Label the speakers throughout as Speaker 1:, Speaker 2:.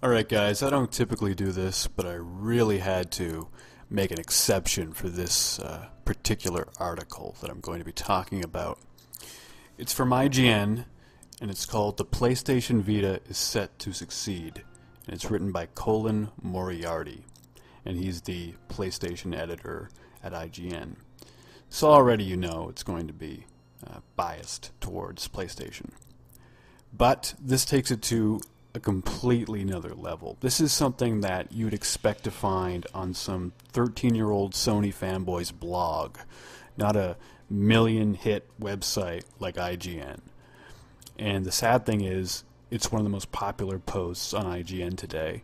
Speaker 1: Alright guys, I don't typically do this, but I really had to make an exception for this particular article that I'm going to be talking about. It's from IGN, and it's called "The PlayStation Vita is Set to Succeed," and it's written by Colin Moriaty, and he's the PlayStation editor at IGN. So already you know it's going to be biased towards PlayStation. But this takes it to a completely another level. This is something that you'd expect to find on some 13-year-old Sony fanboy's blog, not a million-hit website like IGN. And the sad thing is, it's one of the most popular posts on IGN today,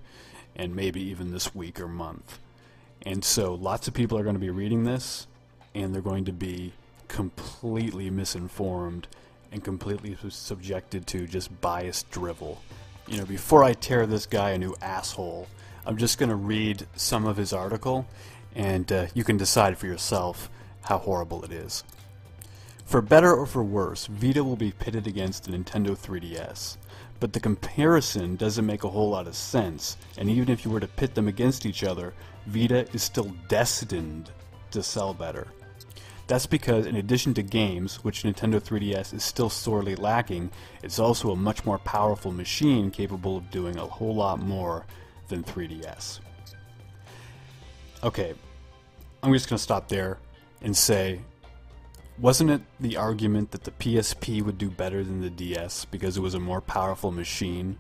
Speaker 1: and maybe even this week or month. And so lots of people are going to be reading this, and they're going to be completely misinformed and completely subjected to just biased drivel. You know, before I tear this guy a new asshole, I'm just going to read some of his article, and you can decide for yourself how horrible it is. For better or for worse, Vita will be pitted against the Nintendo 3DS. But the comparison doesn't make a whole lot of sense, and even if you were to pit them against each other, Vita is still destined to sell better. That's because in addition to games, which Nintendo 3DS is still sorely lacking, it's also a much more powerful machine capable of doing a whole lot more than 3DS. Okay, I'm just going to stop there and say, wasn't it the argument that the PSP would do better than the DS because it was a more powerful machine?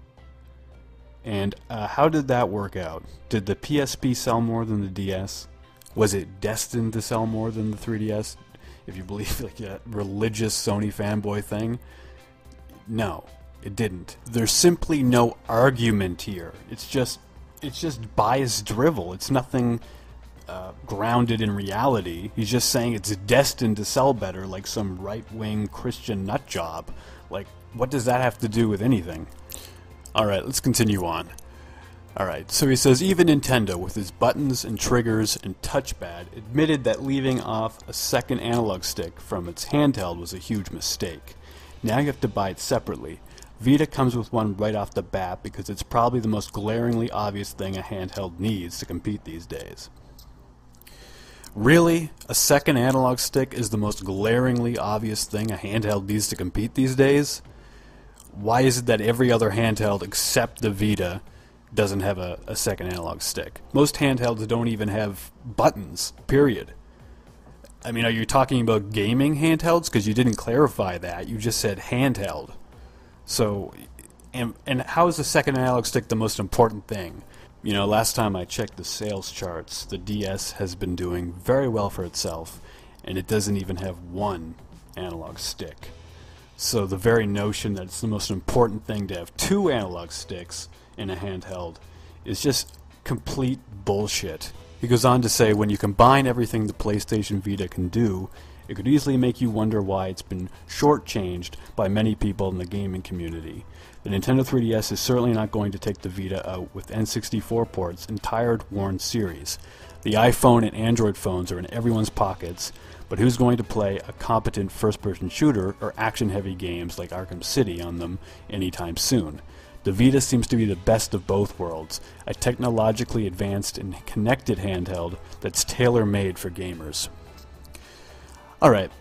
Speaker 1: And how did that work out? Did the PSP sell more than the DS? Was it destined to sell more than the 3DS? If you believe like a religious Sony fanboy thing? No, it didn't. There's simply no argument here. It's just biased drivel. It's nothing grounded in reality. He's just saying it's destined to sell better, like some right-wing Christian nutjob. Like, what does that have to do with anything? Alright, let's continue on. Alright, so he says, even Nintendo, with its buttons and triggers and touchpad, admitted that leaving off a second analog stick from its handheld was a huge mistake. Now you have to buy it separately. Vita comes with one right off the bat because it's probably the most glaringly obvious thing a handheld needs to compete these days. Really? A second analog stick is the most glaringly obvious thing a handheld needs to compete these days? Why is it that every other handheld except the Vita doesn't have a second analog stick? Most handhelds don't even have buttons, period. I mean, are you talking about gaming handhelds? Because you didn't clarify that. You just said handheld. So, and how is the second analog stick the most important thing? You know, last time I checked the sales charts, the DS has been doing very well for itself, and it doesn't even have one analog stick. So the very notion that it's the most important thing to have two analog sticks in a handheld is just complete bullshit. He goes on to say, when you combine everything the PlayStation Vita can do, it could easily make you wonder why it's been shortchanged by many people in the gaming community. The Nintendo 3DS is certainly not going to take the Vita out with N64 ports and tired, worn series. The iPhone and Android phones are in everyone's pockets, but who's going to play a competent first-person shooter or action-heavy games like Arkham City on them anytime soon? The Vita seems to be the best of both worlds, a technologically advanced and connected handheld that's tailor-made for gamers. Alright,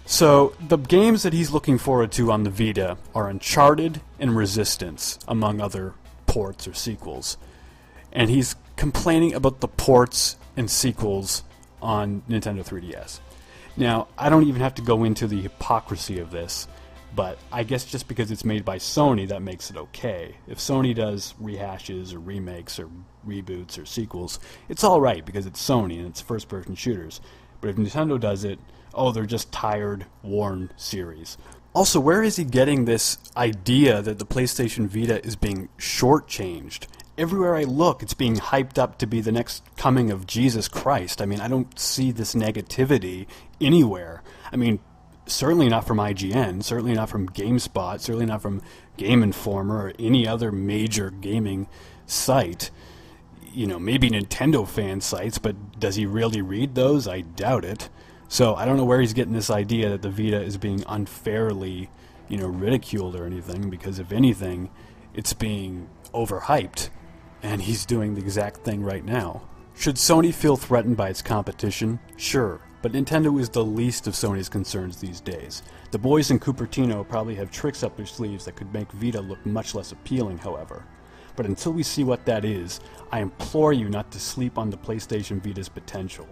Speaker 1: so the games that he's looking forward to on the Vita are Uncharted and Resistance, among other ports or sequels. And he's complaining about the ports and sequels on Nintendo 3DS. Now, I don't even have to go into the hypocrisy of this, but I guess just because it's made by Sony, that makes it okay. If Sony does rehashes or remakes or reboots or sequels, it's alright because it's Sony and it's first-person shooters. But if Nintendo does it, oh, they're just tired, worn series. Also, where is he getting this idea that the PlayStation Vita is being shortchanged? Everywhere I look, it's being hyped up to be the next coming of Jesus Christ. I mean, I don't see this negativity anywhere. I mean, certainly not from IGN, certainly not from GameSpot, certainly not from Game Informer or any other major gaming site. You know, maybe Nintendo fan sites, but does he really read those? I doubt it. So I don't know where he's getting this idea that the Vita is being unfairly, ridiculed or anything, because if anything, it's being overhyped. And he's doing the exact thing right now. Should Sony feel threatened by its competition? Sure, but Nintendo is the least of Sony's concerns these days. The boys in Cupertino probably have tricks up their sleeves that could make Vita look much less appealing, however. But until we see what that is, I implore you not to sleep on the PlayStation Vita's potential.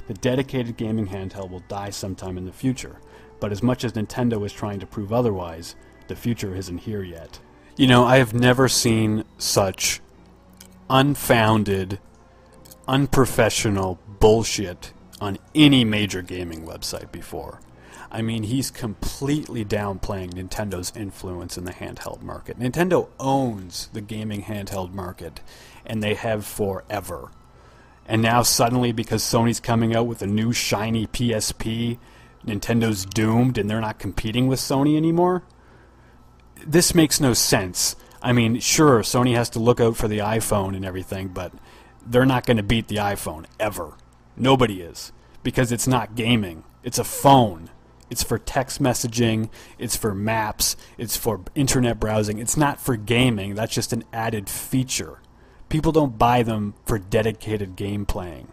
Speaker 1: The dedicated gaming handheld will die sometime in the future, but as much as Nintendo is trying to prove otherwise, the future isn't here yet. You know, I have never seen such unfounded, unprofessional bullshit on any major gaming website before. I mean, he's completely downplaying Nintendo's influence in the handheld market. Nintendo owns the gaming handheld market, and they have forever. And now suddenly, because Sony's coming out with a new shiny PSP, Nintendo's doomed and they're not competing with Sony anymore? This makes no sense. I mean, sure, Sony has to look out for the iPhone and everything, but they're not going to beat the iPhone, ever. Nobody is. Because it's not gaming. It's a phone. It's for text messaging. It's for maps. It's for internet browsing. It's not for gaming. That's just an added feature. People don't buy them for dedicated game playing.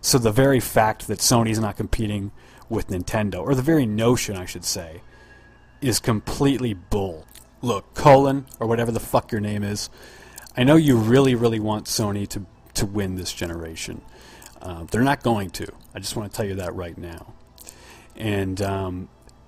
Speaker 1: So the very fact that Sony's not competing with Nintendo, or the very notion, I should say, is completely bull. Look, Colin, or whatever the fuck your name is, I know you really, really want Sony to win this generation. They're not going to. I just want to tell you that right now. And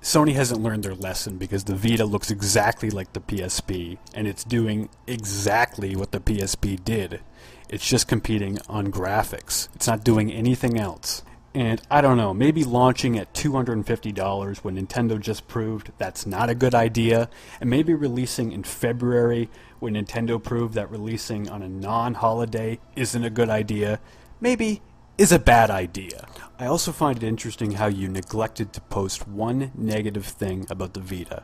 Speaker 1: Sony hasn't learned their lesson because the Vita looks exactly like the PSP, and it's doing exactly what the PSP did. It's just competing on graphics. It's not doing anything else. And I don't know, maybe launching at $250 when Nintendo just proved that's not a good idea, and maybe releasing in February when Nintendo proved that releasing on a non-holiday isn't a good idea, maybe is a bad idea. I also find it interesting how you neglected to post one negative thing about the Vita.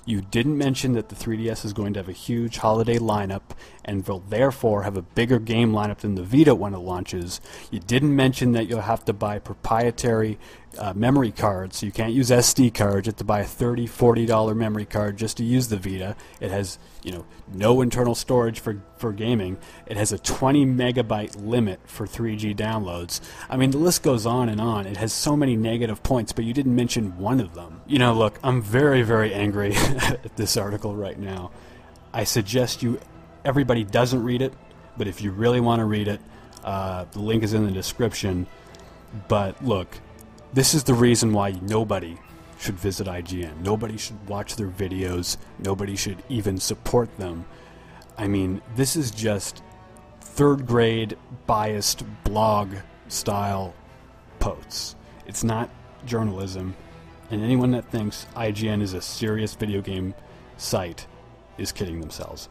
Speaker 1: You didn't mention that the 3DS is going to have a huge holiday lineup and will therefore have a bigger game lineup than the Vita when it launches. You didn't mention that you'll have to buy proprietary memory cards, so you can't use SD cards. You have to buy a $30, $40 memory card just to use the Vita. It has, no internal storage for gaming. It has a 20 megabyte limit for 3G downloads. I mean, the list goes on and on. It has so many negative points, but you didn't mention one of them. Look, I'm very, very angry at this article right now. I suggest everybody doesn't read it, but if you really want to read it, the link is in the description. But look, this is the reason why nobody should visit IGN. Nobody should watch their videos. Nobody should even support them. I mean, this is just third-grade biased blog-style posts. It's not journalism. And anyone that thinks IGN is a serious video game site is kidding themselves.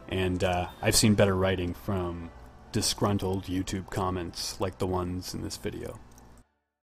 Speaker 1: And I've seen better writing from disgruntled YouTube comments like the ones in this video.